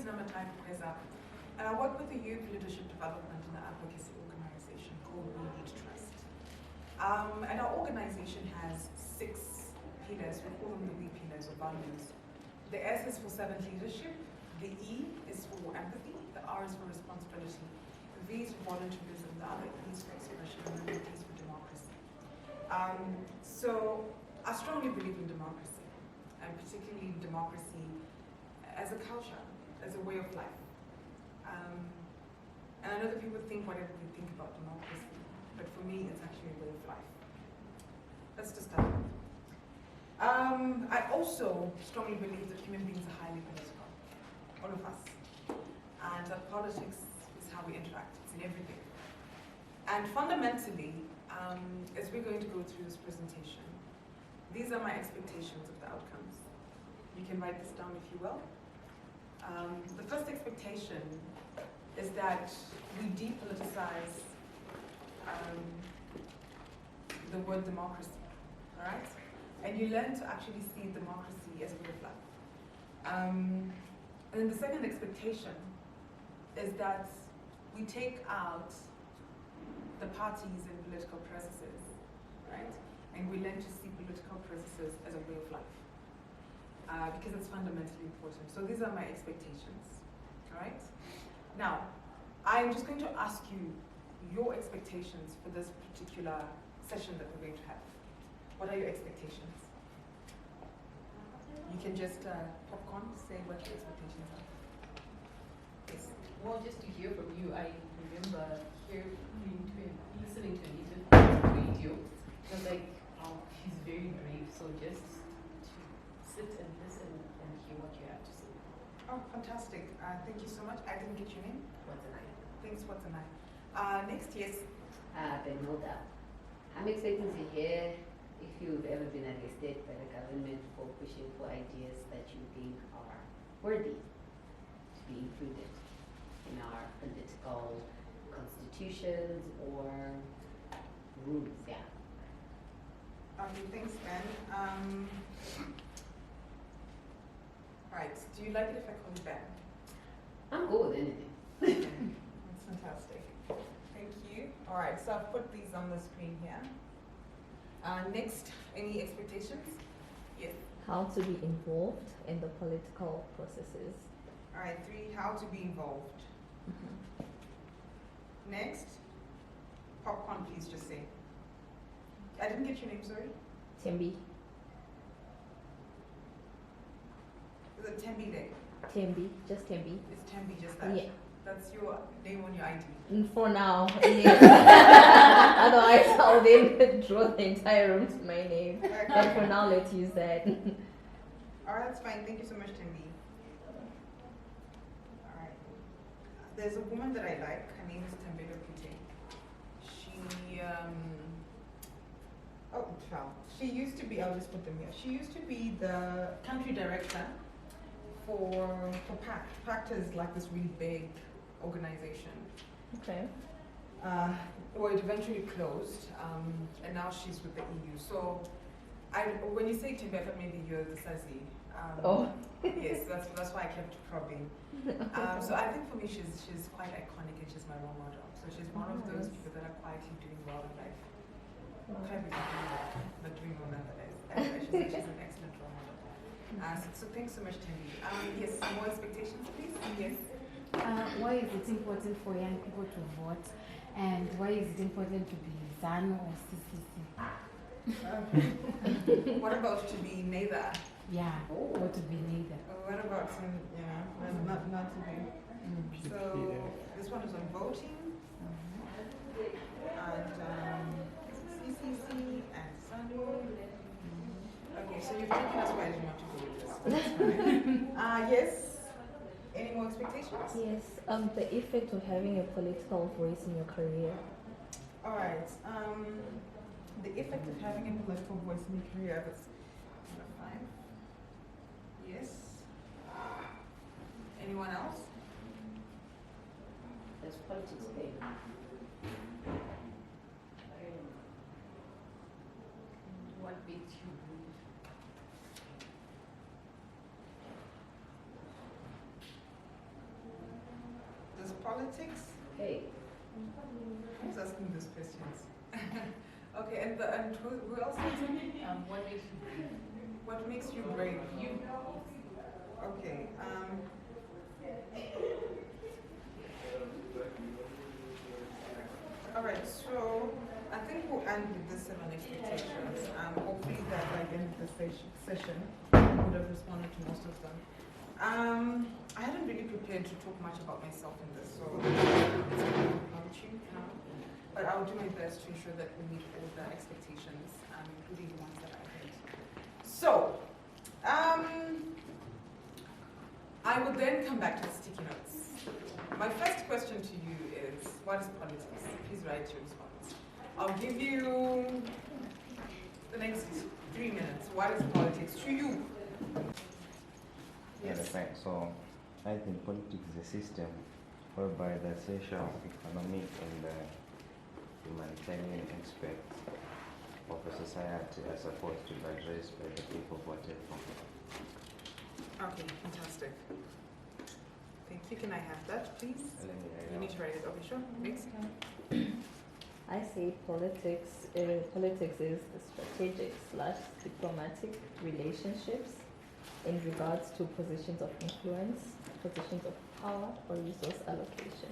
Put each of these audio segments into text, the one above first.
Namatai Kwekweza, and I work with a youth leadership development and advocacy organization called We Need Trust. And our organization has 6 pillars. We call them the W pillars or values. The S is for servant leadership, the E is for empathy, the R is for responsibility, the V is for volunteerism, the other E is for expression, and the D is for democracy. So I strongly believe in democracy, and particularly democracy as a culture, as a way of life. And I know that people think whatever we think about democracy, but for me, it's actually a way of life. Let's just start with. I also strongly believe that human beings are highly political, all of us, and that politics is how we interact, it's in everything. And fundamentally, as we're going to go through this presentation, these are my expectations of the outcomes. You can write this down if you will. The first expectation is that we depoliticize the word democracy, all right? And you learn to actually see democracy as a way of life. And then the second expectation is that we take out the parties and political processes, right? And we learn to see political processes as a way of life. Because it's fundamentally important. So these are my expectations, all right? Now, I'm just going to ask you your expectations for this particular session that we're going to have. What are your expectations? You can just popcorn, say what your expectations are. Yes. Well, just to hear from you, I remember listening to Anita radio. I was like, oh, she's very brave. So just to sit and listen and hear what you have to say. Oh, fantastic. Thank you so much. I didn't get your name. What's the name? Thanks, what's the name? Next, yes. Benilda. I'm excited to hear if you've ever been arrested by the government for pushing for ideas that you think are worthy to be included in our political constitutions or rules, yeah. Okay, thanks, Ben. Right, do you like it if I call you Ben? I'm good with anything. That's fantastic. Thank you. All right, so I've put these on the screen here. Next, any expectations? Yes. How to be involved in the political processes. All right, 3, how to be involved. Next, popcorn, please just say. I didn't get your name, sorry. Tembi. Is it Tembi Day? Tembi, just Tembi. Is Tembi just that? Yeah. That's your name on your ID. For now, yes. Otherwise, I'll then draw the entire room to my name. Okay. But for now, let's use that. All right, that's fine. Thank you so much, Tembi. All right. There's a woman that I like. Her name is Tembele Pute. She, she used to be, I'll just put them here. She used to be the country director for PACT. PACT is like this really big organization. Okay. Well, it eventually closed, and now she's with the EU. So, when you say Tembi, I thought maybe you're the Sazi. Oh. Yes, that's why I kept probing. So I think for me, she's quite iconic, and she's my role model. So she's one of those people that are quietly doing well in life. Can't be doing well, but doing well nonetheless. She's an excellent role model. So thanks so much, Tembi. Yes, more expectations, please. Yes. Why is it important for young people to vote, and why is it important to be ZANU or CCC? What about to be neither? Yeah, or to be neither. What about not to be? So this one is on voting, and CCC and ZANU. Okay, so you've taken us where I didn't want to go with this. That's fine. Yes. Any more expectations? Yes. The effect of having a political voice in your career. All right. The effect of having a political voice in your career. That's number 5. Yes. Anyone else? There's politics there. What makes you good? politics? Hey, Who's asking those questions? Okay, and who else needs it? What makes you brave? What makes you brave? You. Okay. All right. So I think we'll end with this 7 expectations. Hopefully that by the end of the session, I would have responded to most of them. I hadn't really prepared to talk much about myself in this, so it's about you now. But I'll do my best to ensure that we meet all the expectations, including the ones that I had. So, I will then come back to the sticky notes. My first question to you is, what is politics? Please write your response. I'll give you the next 3 minutes. What is politics to you? Yes. Right. So, I think politics is a system whereby the social, economic, and humanitarian aspects of a society are supposed to be addressed by the people voted for. Okay, fantastic. Thank you. Can I have that, please? Let me write You it need to write it. Okay, sure. Next. I say politics is the strategic / diplomatic relationships in regards to positions of influence, positions of power, or resource allocation.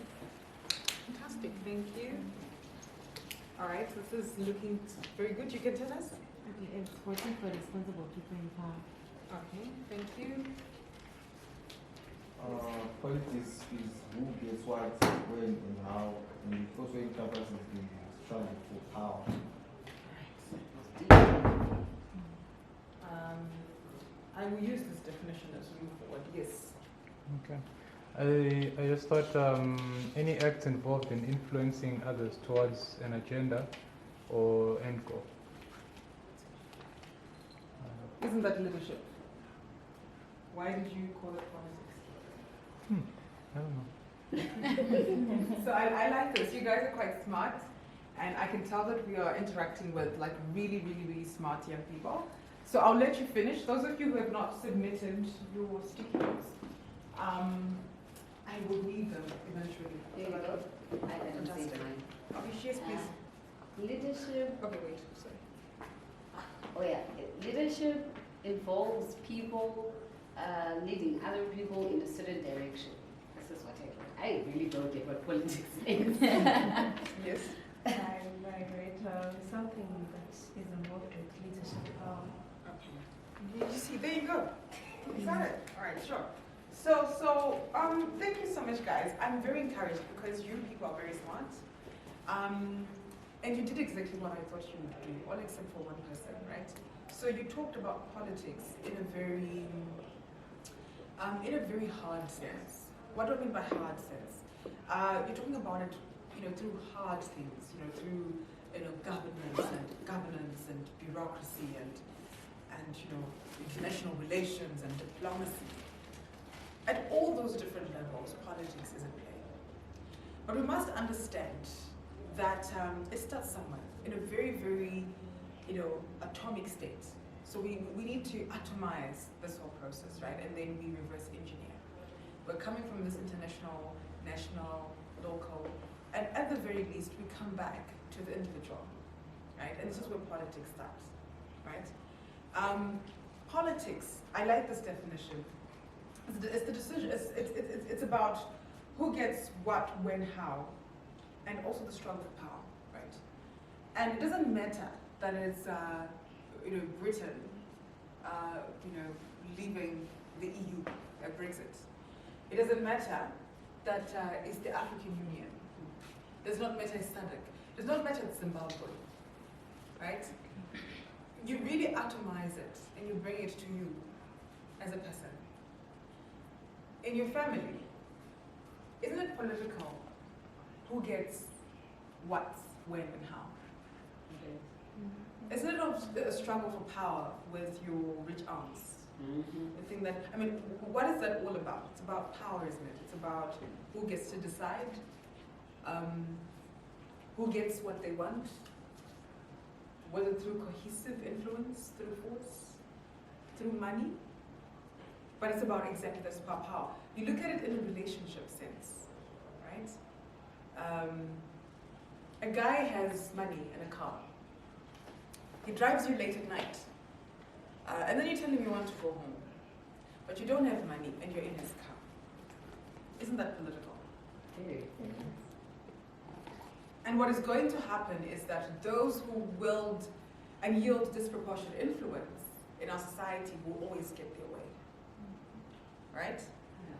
Fantastic. Thank you. All right, this is looking very good. You can tell us? Okay, it's working for responsible people in power. Okay, thank you. Politics is who gets what, when, and how, and it also encompasses the struggle for power. I will use this definition as we move forward. Yes. Okay. I just thought any acts involved in influencing others towards an agenda or end goal. Isn't that leadership? Why did you call it politics? I don't know. So I like this. You guys are quite smart, and I can tell that we are interacting with like really, really, really smart young people. So I'll let you finish. Those of you who have not submitted your sticky notes, I will read them eventually. there you go. I didn't say Fantastic. mine. Okay, yes, please. Leadership. Okay, wait. Sorry. Oh yeah, leadership involves people leading other people in a certain direction. This is what I get. I really don't get what politics is. Yes. I migrate something that is involved with leadership power. Okay. You see, there you go. You got it. All right, sure. So, thank you so much, guys. I'm very encouraged because you people are very smart. And you did exactly what I thought you would do, all except for one person, right? So you talked about politics in a very hard sense. What do I mean by hard sense? You're talking about it, through hard things, through, governance and bureaucracy and international relations and diplomacy. At all those different levels, politics is at play. But we must understand that it starts somewhere, in a very, very, atomic state. So we need to atomize this whole process, right? And then we reverse engineer. We're coming from this international, national, local, and at the very least, we come back to the individual, right? And this is where politics starts, right? Politics, I like this definition. It's the decision, it's about who gets what, when, how, and also the struggle for power, right? And it doesn't matter that it's, Britain, leaving the EU, Brexit. It doesn't matter that it's the African Union. It does not matter it's SADC. It does not matter it's Zimbabwe, right? You really atomize it and you bring it to you as a person. In your family, isn't it political who gets what, when, and how? Isn't it a struggle for power with your rich aunts? The thing that, what is that all about? It's about power, isn't it? It's about who gets to decide, who gets what they want, whether through cohesive influence, through force, through money. But it's about exactly this, about power. You look at it in a relationship sense, right? a guy has money and a car. He drives you late at night. And then you tell him you want to go home. But you don't have money and you're in his car. Isn't that political? Very. And what is going to happen is that those who wield and yield disproportionate influence in our society will always get their way. Right?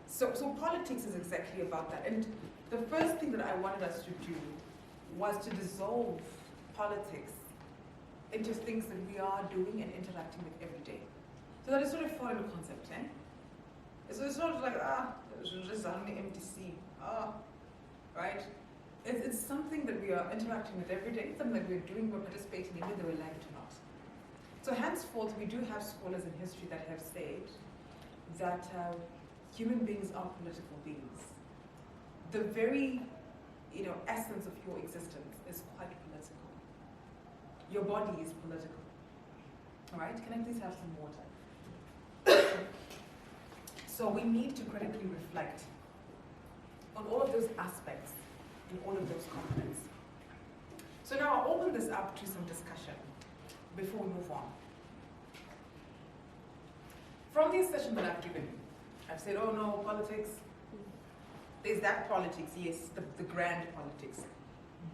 So politics is exactly about that. And the first thing that I wanted us to do was to dissolve politics into things that we are doing and interacting with every day. So that is sort of foreign concept, eh? So it's not like, it's just only MTC, right? It's something that we are interacting with every day, something that we're doing, we're participating in, whether we like it or not. So henceforth, we do have scholars in history that have said that human beings are political beings. The very, essence of your existence is quite political. Your body is political. All right? Can I please have some water? So we need to critically reflect on all of those aspects and all of those components. So now I'll open this up to some discussion before we move on. From the session that I've given you, I've said, oh no, politics. There's that politics, yes, the grand politics.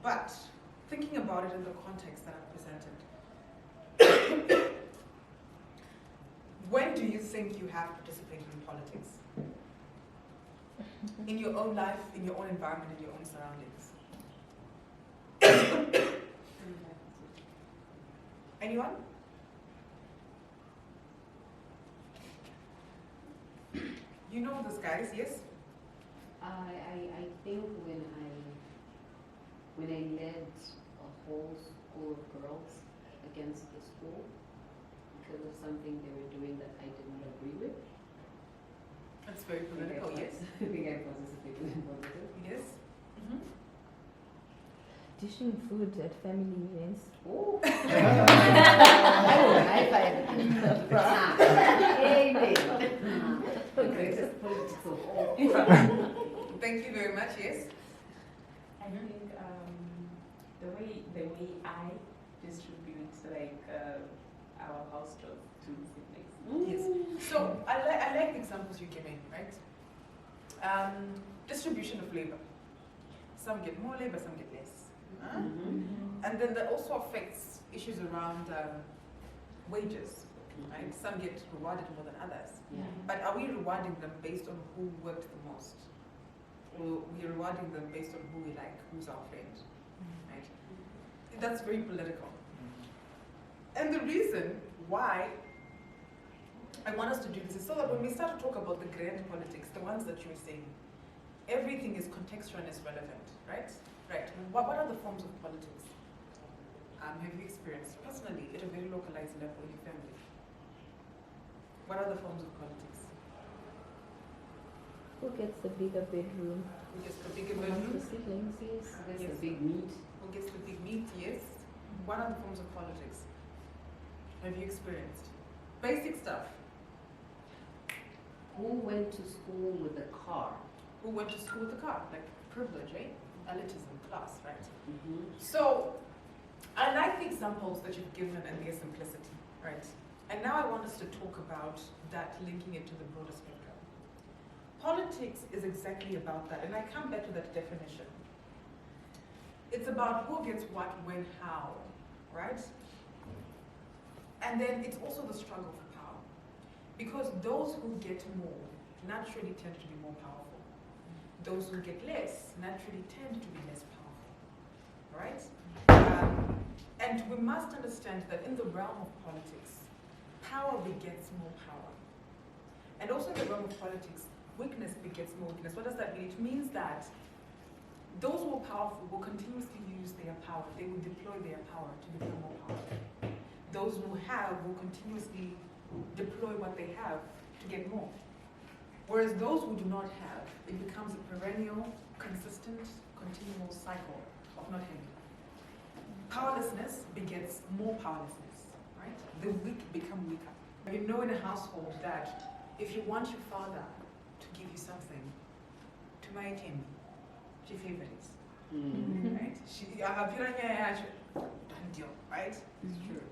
But thinking about it in the context that I've presented, when do you think you have participated in politics? In your own life, in your own environment, in your own surroundings? Anyone? You know those guys, yes? I think when I led a whole school of girls against the school because of something they were doing that I did not agree with. That's very political, yes. I think I participated in politics. Yes. Mm-hmm. Dishing food at family events. Oh! I will high five. Amen. The greatest politics of all. Thank you very much, yes. I think the way I distribute our house stuff to siblings. Yes. So I like the examples you're giving, right? Distribution of labor. Some get more labor, some get less. And then that also affects issues around wages, right? Some get rewarded more than others. Yeah. But are we rewarding them based on who worked the most? Or we're rewarding them based on who we like, who's our friend, right? That's very political. And the reason why I want us to do this is so that when we start to talk about the grand politics, the ones that you're saying, everything is contextual and is relevant, right? Right. What are the forms of politics? Have you experienced personally at a very localized level in your family? What are the forms of politics? Who gets the bigger bedroom? Who gets the bigger Amongst bedroom? the siblings, yes. That's Yes. the big meat. Who gets the big meat? Yes. What are the forms of politics? Have you experienced? Basic stuff. Who went to school with a car? Who went to school with a car? Like privilege, right? Elitism, class, right? Mm-hmm. So, I like the examples that you've given and their simplicity, right? And now I want us to talk about that, linking it to the broader spectrum. Politics is exactly about that, and I come back to that definition. It's about who gets what, when, how, right? And then it's also the struggle for power. Because those who get more naturally tend to be more powerful. Those who get less naturally tend to be less powerful, right? And we must understand that in the realm of politics, power begets more power. And also in the realm of politics, weakness begets more weakness. What does that mean? It means that those who are powerful will continuously use their power. They will deploy their power to become more powerful. Those who have will continuously deploy what they have to get more. Whereas those who do not have, it becomes a perennial, consistent, continual cycle of not having. Powerlessness begets more powerlessness, right? The weak become weaker. You know in a household that if you want your father to give you something, to my him, your favorites, right? Done deal, right? It's true.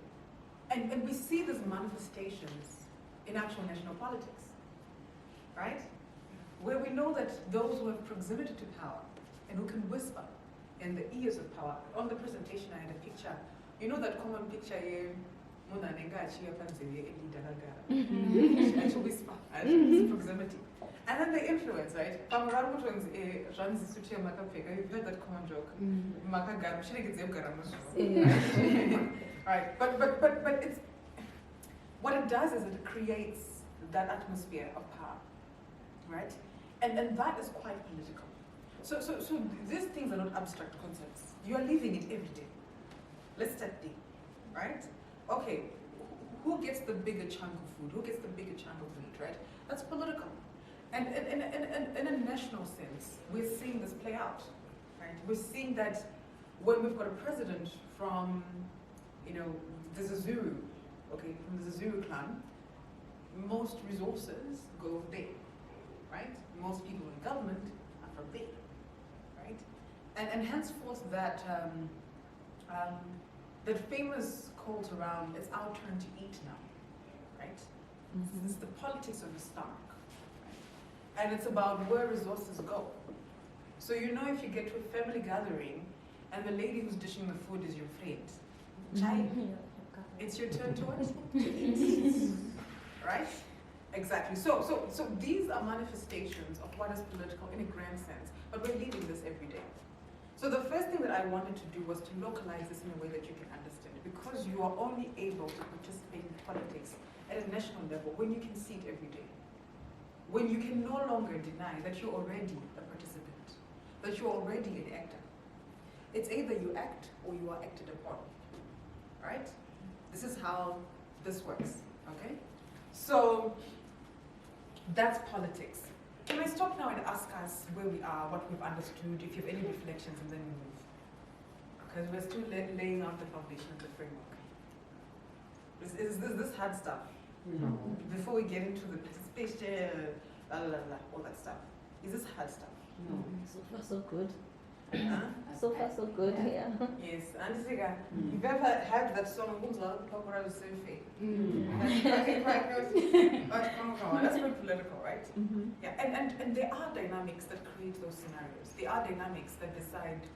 And we see these manifestations in actual national politics, right? Where we know that those who have proximity to power and who can whisper in the ears of power. On the presentation, I had a picture. You know that common picture here? She actually whisper, it's proximity. And then the influence, right? You've heard that common joke. Right, but it's what it does is it creates that atmosphere of power, right? And that is quite political. So these things are not abstract concepts. You are living it every day. Let's start there, right? Okay, who gets the bigger chunk of food? Who gets the bigger chunk of meat, right? That's political. And in a national sense, we're seeing this play out, right? We're seeing that when we've got a president from, the Zulu, okay, from the Zulu clan, most resources go there, right? Most people in government are from there, right? And henceforth that that famous quote around, it's our turn to eat now, right? This is the politics of the stomach, right? And it's about where resources go. So if you get to a family gathering and the lady who's dishing the food is your friend, child, it's your turn to what? To eat, right? Exactly. So these are manifestations of what is political in a grand sense, but we're living this every day. So the first thing that I wanted to do was to localize this in a way that you can understand, because you are only able to participate in politics at a national level when you can see it every day. When you can no longer deny that you're already a participant, that you're already an actor. It's either you act or you are acted upon, right? This is how this works, okay? So that's politics. Can I stop now and ask us where we are, what we've understood, if you have any reflections, and then we move? Because we're still laying out the foundation of the framework. Is this hard stuff? No. Before we get into the participation, all that stuff. Is this hard stuff? No. So far, so good. Huh? So far, so good, yeah. Yes, and you've ever heard that song, That's very political, right? Yeah, and there are dynamics that create those scenarios. There are dynamics that decide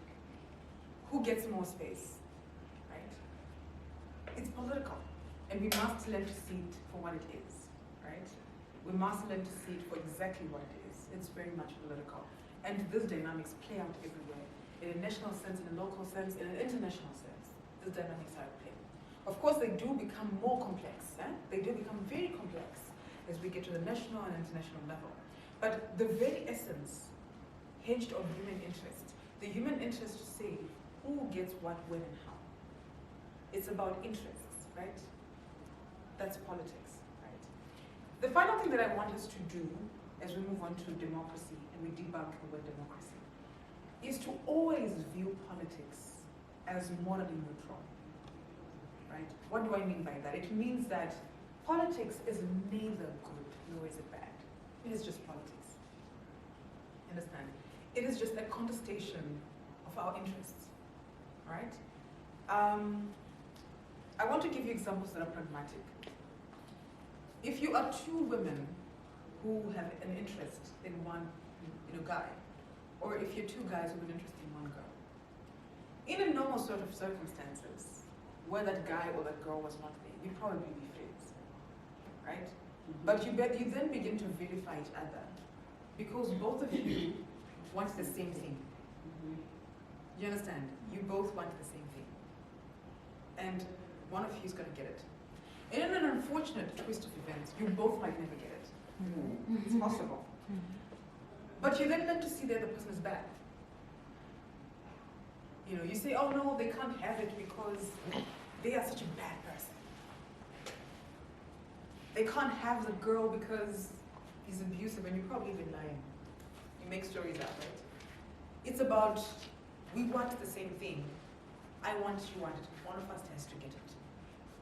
who gets more space, right? It's political, and we must learn to see it for what it is, right? We must learn to see it for exactly what it is. It's very much political. And these dynamics play out everywhere, in a national sense, in a local sense, in an international sense. These dynamics are at play. Of course, they do become more complex. They do become very complex as we get to the national and international level. But the very essence hinged on human interest, the human interest to say who gets what, when, and how. It's about interests, right? That's politics, right? The final thing that I want us to do as we move on to democracy and we debunk the word democracy is to always view politics as morally neutral, right? What do I mean by that? It means that politics is neither good nor is it bad. It is just politics. Understand? It is just a contestation of our interests, right? I want to give you examples that are pragmatic. If you are two women who have an interest in one guy, or if you're two guys who have an interest in one girl, in a normal sort of circumstances, where that guy or that girl was not there, you'd probably be friends, right? But you then begin to vilify each other because both of you want the same thing. You understand? You both want the same thing. And one of you is going to get it. And in an unfortunate twist of events, you both might never get it. It's possible. But you then learn to see the other person as bad. You say, oh no, they can't have it because they are such a bad person. They can't have the girl because he's abusive, and you're probably even lying. You make stories out, right? It's about, we want the same thing. I want, you want it. One of us has to get it.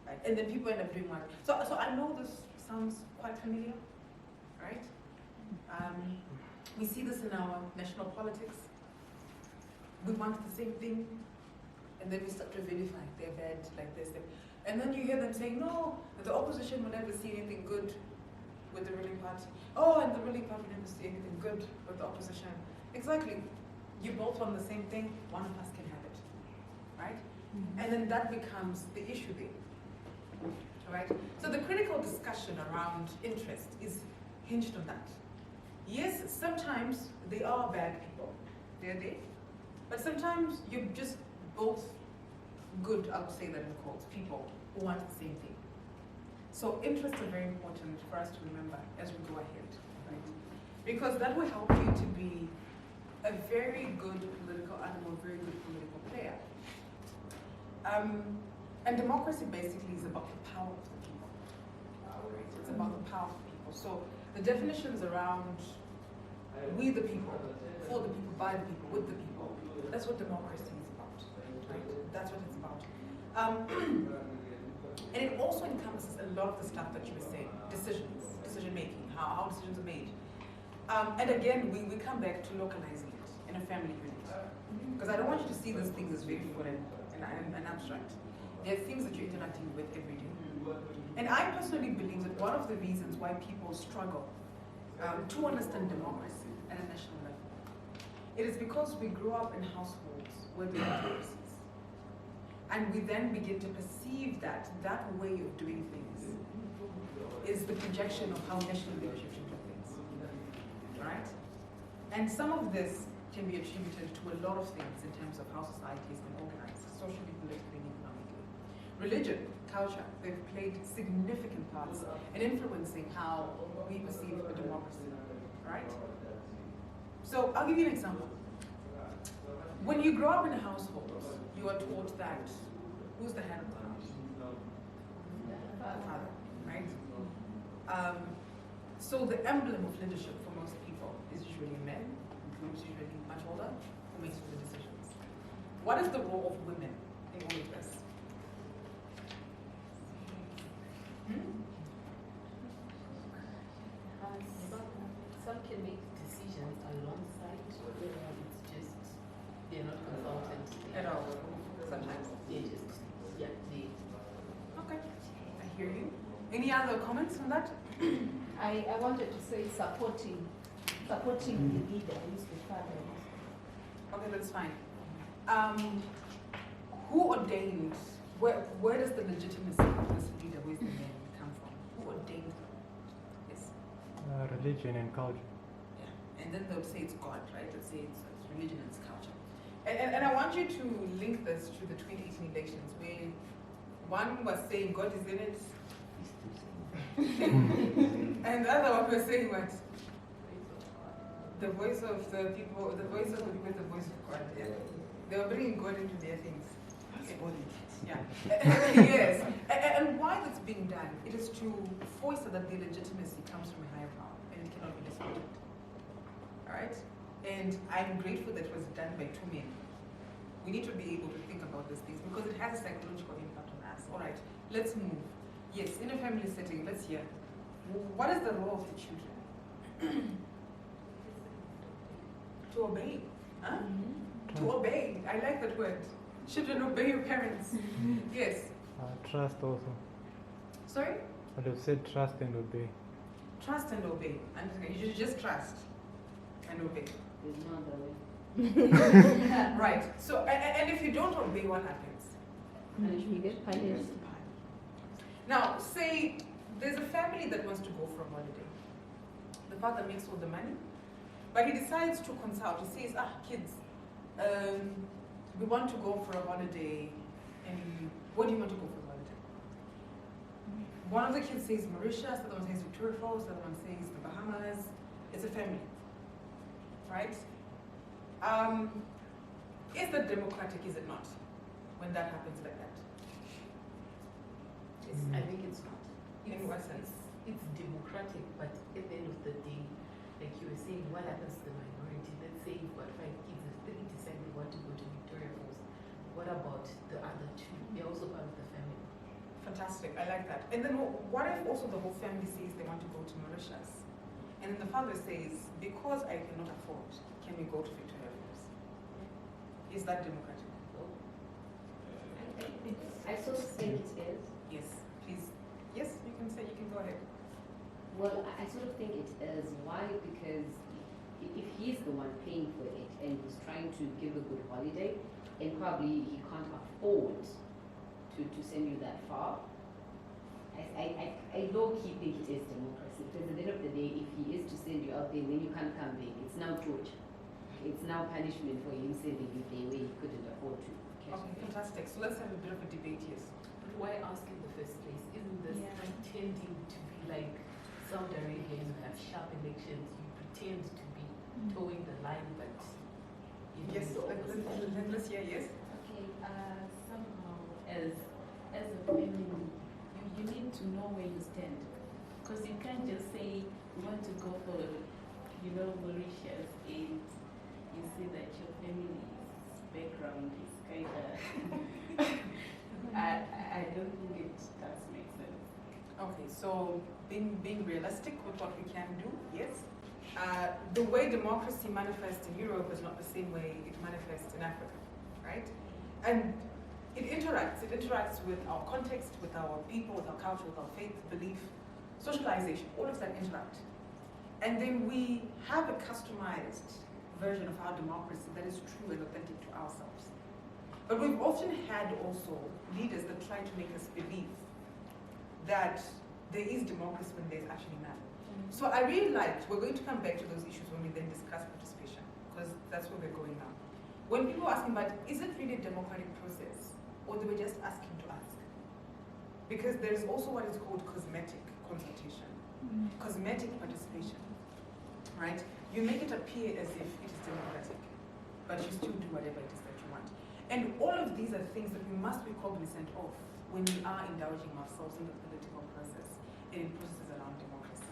Right? And then people end up doing what? So I know this sounds quite familiar, right? We see this in our national politics. we want the same thing, and then we start to vilify, they're bad, like this. And then you hear them saying, no, the opposition will never see anything good with the ruling party. Oh, and the ruling party will never see anything good with the opposition. Exactly. You both want the same thing, one of us can have it, right? And then that becomes the issue there, right? So the critical discussion around interest is hinged on that. Yes, sometimes they are bad people, they're there, but sometimes you're just both good, I would say that in quotes, people who want the same thing. So interests are very important for us to remember as we go ahead, right? Because that will help you to be a very good political animal, very good political player. And democracy basically is about the power of the people. Right? It's about the power of the people. So the definitions around we the people, for the people, by the people, with the people, that's what democracy is about. Right? That's what it's about. And it also encompasses a lot of the stuff that you were saying, decision making, how decisions are made. And again, we come back to localizing it in a family unit. Because I don't want you to see these things as very foreign and abstract. They're things that you're interacting with every day. And I personally believe that one of the reasons why people struggle to understand democracy at a national level, it is because we grew up in households where there are democracies. And we then begin to perceive that that way of doing things is the projection of how national leadership should do things. Right? And some of this can be attributed to a lot of things in terms of how society has been organized, socially, politically, and economically. Religion, culture, they've played significant parts in influencing how we perceive a democracy. Right? So I'll give you an example. When you grow up in a household, you are taught that who's the head of the house? The father, right? So the emblem of leadership for most people is usually a man, who's usually much older, who makes the decisions. What is the role of women in all of this? Some can make decisions alongside, or it's just they're not consulted At all, sometimes. They just they. Okay, I hear you. Any other comments on that? I wanted to say supporting the leader who is the father. Okay, that's fine. Who ordained, where does the legitimacy of this leader, where's the name come from? Who ordained him? Yes. Religion and culture. Yeah. And then they'll say it's God, right? They'll say it's religion and it's culture. And I want you to link this to the 2018 elections where one was saying God is in it, and the other one was saying what? The voice of the people, the voice of the people is the voice of God. Yeah. They were bringing God into their things. Yeah. Yes. And why that's being done, it is to foster that the legitimacy comes from a higher power and it cannot be disputed. Alright? And I'm grateful that it was done by two men. We need to be able to think about these things because it has a psychological impact on us. Alright, let's move. Yes, in a family setting, let's hear. What is the role of the children? To obey. Huh? To obey. I like that word. Children obey your parents. Yes. Trust also. Sorry? But you've said trust and obey. Trust and obey. And you should just trust and obey. There's no other way. Right. So, and if you don't obey, what happens? You get punished. Now, say there's a family that wants to go for a holiday. The father makes all the money, but he decides to consult. He says, kids, we want to go for a holiday, and where do you want to go for a holiday? One of the kids says Mauritius, the other one says Victoria Falls, the other one says the Bahamas. It's a family, right? Is that democratic, is it not, when that happens like that? Yes. I think it's not. In what sense? It's democratic, but at the end of the day, like you were saying, what happens to the minority? Let's say you've got 5 kids, and 3 decide they want to go to Victoria Falls. What about the other 2? They're also part of the family. Fantastic, I like that. And then what if also the whole family says they want to go to Mauritius? And then the father says, because I cannot afford, can we go to Victoria Falls? Is that democratic? I sort of think it is. Yes, please. Yes, you can say, you can go ahead. Well, I sort of think it is. Why? Because if he's the one paying for it and he's trying to give a good holiday, and probably he can't afford to send you that far, I low-key think it is democracy. Because at the end of the day, if he is to send you out there and then you can't come back, it's now torture. It's now punishment for him sending you there where he couldn't afford to. Okay, fantastic. So let's have a bit of a debate, yes. But why ask in the first place? Isn't this Yeah. pretending to be like Saudi Arabia? You have sharp elections, you pretend to be towing the line, but you do Yes, the opposite. let's hear yes. Okay, somehow as a family, you need to know where you stand. Because you can't just say you want to go for, Mauritius and you see that your family's background is kind of, I don't think it does make sense. Okay, so being realistic with what we can do, yes. The way democracy manifests in Europe is not the same way it manifests in Africa, right? And it interacts with our context, with our people, with our culture, with our faith, belief, socialization, all of that interact. And then we have a customized version of our democracy that is true and authentic to ourselves. But we've often had also leaders that try to make us believe that there is democracy when there's actually none. So I really liked, we're going to come back to those issues when we then discuss participation, because that's where we're going now. When people ask me, but is it really a democratic process, or they were just asking to ask? Because there's also what is called cosmetic consultation, cosmetic participation, right? You make it appear as if it is democratic, but you still do whatever it is that you want. And all of these are things that we must be cognizant of when we are indulging ourselves in the political process and in processes around democracy.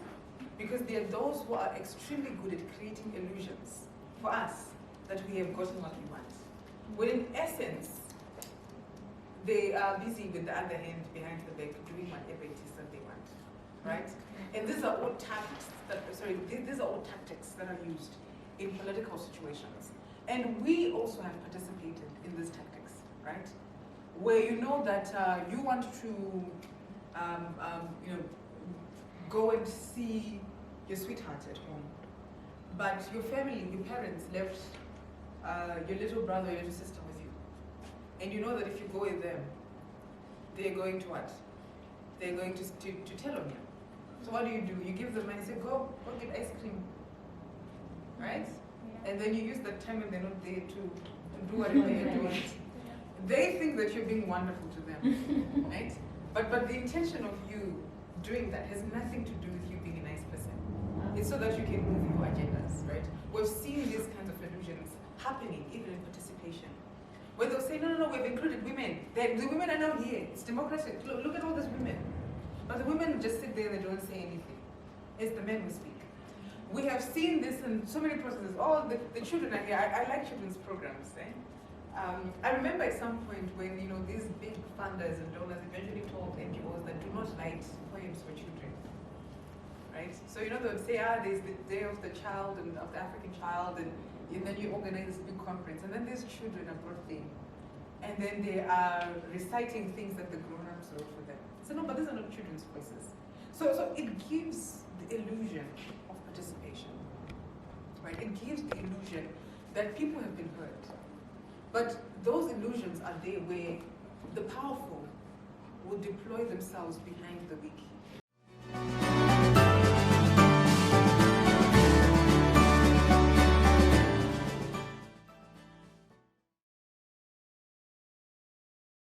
Because there are those who are extremely good at creating illusions for us that we have gotten what we want. When in essence, they are busy with the other hand behind the back doing whatever it is that they want, right? And these are all tactics these are all tactics that are used in political situations. And we also have participated in these tactics, right? Where you know that you want to, go and see your sweetheart at home, but your family, your parents left your little brother or your little sister with you. And you know that if you go with them, they're going to what? They're going to tell on you. So what do? You give them money, say, go get ice cream, right? And then you use that time when they're not there to do whatever they're doing. They think that you're being wonderful to them, right? But the intention of you doing that has nothing to do with you being a nice person. It's so that you can move your agendas, right? We've seen these kinds of illusions happening even in participation. Where they'll say, no, we've included women. The women are now here. It's democracy. Look at all these women. But the women just sit there and they don't say anything. It's the men who speak. We have seen this in so many processes. Oh, the children are here. I like children's programs. I remember at some point when these big funders and donors eventually told NGOs that do not write poems for children. Right? So they would say, there's the Day of the Child and of the African Child, and then you organize this big conference, and then these children are brought in, and then they are reciting things that the grown-ups wrote for them. So no, but these are not children's voices. So it gives the illusion of participation, right? It gives the illusion that people have been heard. But those illusions are there where the powerful will deploy themselves behind the weak.